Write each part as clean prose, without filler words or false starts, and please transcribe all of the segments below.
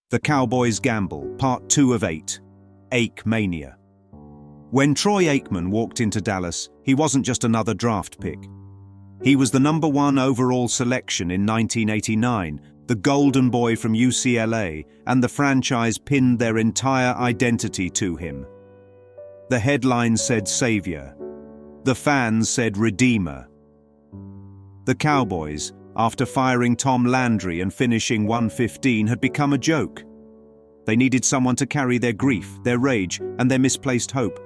The Cowboys Gamble, Part 2 of 8, Aikmania. When Troy Aikman walked into Dallas, he wasn't just another draft pick. He was the #1 overall selection in 1989, the golden boy from UCLA, and the franchise pinned their entire identity to him. The headline said Savior. The fans said Redeemer. The Cowboys, after firing Tom Landry and finishing 115, had become a joke. They needed someone to carry their grief, their rage, and their misplaced hope.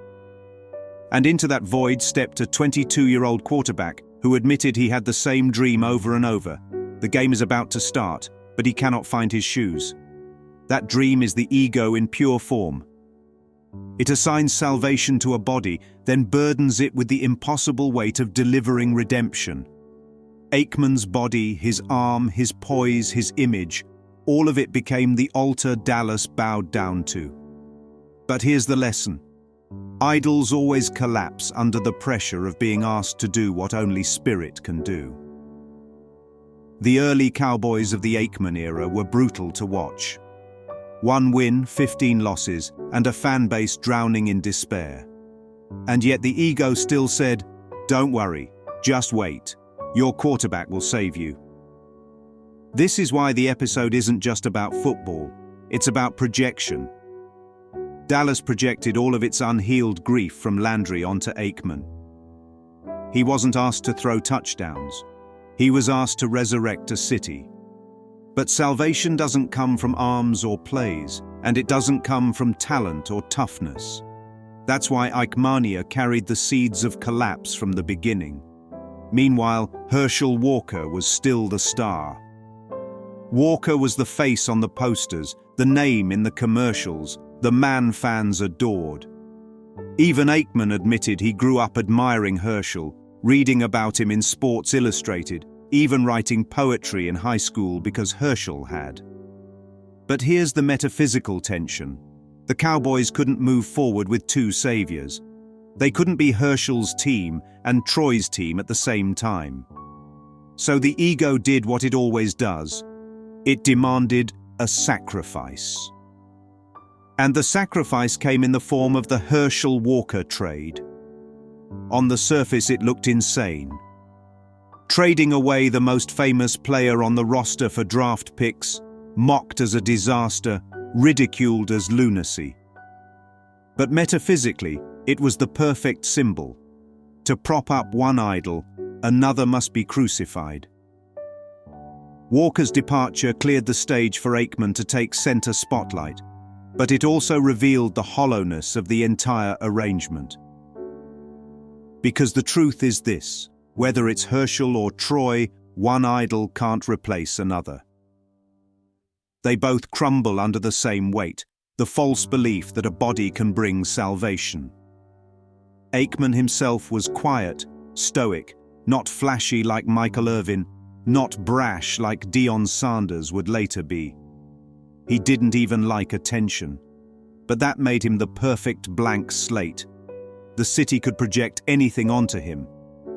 And into that void stepped a 22-year-old quarterback who admitted he had the same dream over and over. The game is about to start, but he cannot find his shoes. That dream is the ego in pure form. It assigns salvation to a body, then burdens it with the impossible weight of delivering redemption. Aikman's body, his arm, his poise, his image, all of it became the altar Dallas bowed down to. But here's the lesson. Idols always collapse under the pressure of being asked to do what only spirit can do. The early Cowboys of the Aikman era were brutal to watch. 1 win, 15 losses, and a fan base drowning in despair. And yet the ego still said, "Don't worry, just wait. Your quarterback will save you." This is why the episode isn't just about football, it's about projection. Dallas projected all of its unhealed grief from Landry onto Aikman. He wasn't asked to throw touchdowns. He was asked to resurrect a city. But salvation doesn't come from arms or plays, and it doesn't come from talent or toughness. That's why Aikmania carried the seeds of collapse from the beginning. Meanwhile, Herschel Walker was still the star. Walker was the face on the posters, the name in the commercials, the man fans adored. Even Aikman admitted he grew up admiring Herschel, reading about him in Sports Illustrated, even writing poetry in high school because Herschel had. But here's the metaphysical tension. The Cowboys couldn't move forward with two saviors. They couldn't be Herschel's team and Troy's team at the same time. So the ego did what it always does. It demanded a sacrifice. And the sacrifice came in the form of the Herschel Walker trade. On the surface, it looked insane. Trading away the most famous player on the roster for draft picks, mocked as a disaster, ridiculed as lunacy. But metaphysically, it was the perfect symbol. To prop up one idol, another must be crucified. Walker's departure cleared the stage for Aikman to take center spotlight, but it also revealed the hollowness of the entire arrangement. Because the truth is this, whether it's Herschel or Troy, one idol can't replace another. They both crumble under the same weight, the false belief that a body can bring salvation. Aikman himself was quiet, stoic, not flashy like Michael Irvin, not brash like Deion Sanders would later be. He didn't even like attention. But that made him the perfect blank slate. The city could project anything onto him.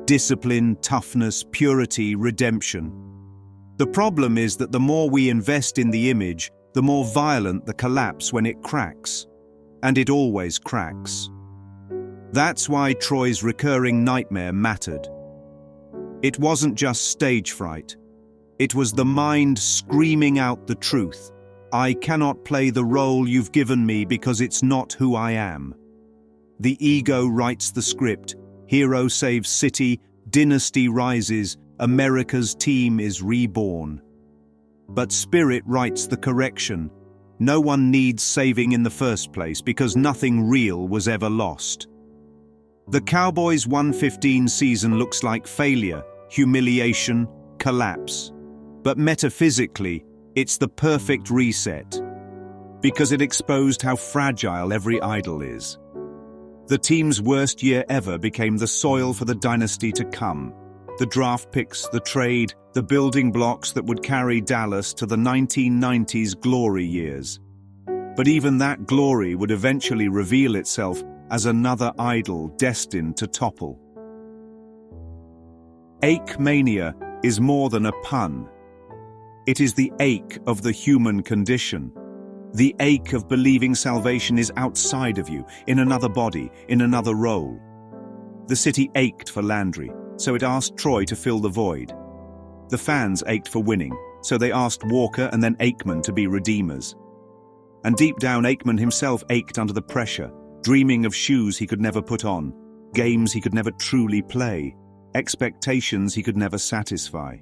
Discipline, toughness, purity, redemption. The problem is that the more we invest in the image, the more violent the collapse when it cracks. And it always cracks. That's why Troy's recurring nightmare mattered. It wasn't just stage fright. It was the mind screaming out the truth. I cannot play the role you've given me because it's not who I am. The ego writes the script. Hero saves city, dynasty rises, America's team is reborn. But spirit writes the correction. No one needs saving in the first place because nothing real was ever lost. The Cowboys' 115 season looks like failure, humiliation, collapse. But metaphysically, it's the perfect reset, because it exposed how fragile every idol is. The team's worst year ever became the soil for the dynasty to come. The draft picks, the trade, the building blocks that would carry Dallas to the 1990s glory years. But even that glory would eventually reveal itself as another idol destined to topple. Aikmania is more than a pun. It is the ache of the human condition. The ache of believing salvation is outside of you, in another body, in another role. The city ached for Landry, so it asked Troy to fill the void. The fans ached for winning, so they asked Walker and then Aikman to be redeemers. And deep down, Aikman himself ached under the pressure, dreaming of shoes he could never put on, games he could never truly play, expectations he could never satisfy.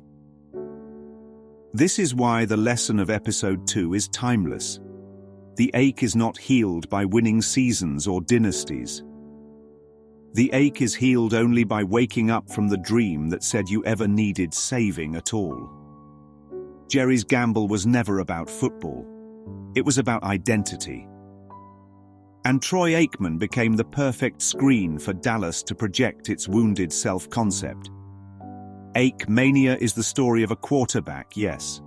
This is why the lesson of episode 2 is timeless. The ache is not healed by winning seasons or dynasties. The ache is healed only by waking up from the dream that said you ever needed saving at all. Jerry's gamble was never about football. It was about identity. And Troy Aikman became the perfect screen for Dallas to project its wounded self-concept. Aikmania is the story of a quarterback, yes.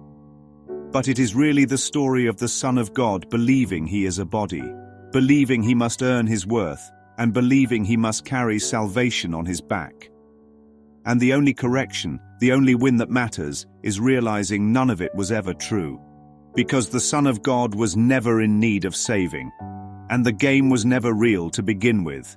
But it is really the story of the Son of God believing he is a body, believing he must earn his worth, and believing he must carry salvation on his back. And the only correction, the only win that matters, is realizing none of it was ever true. Because the Son of God was never in need of saving, and the game was never real to begin with.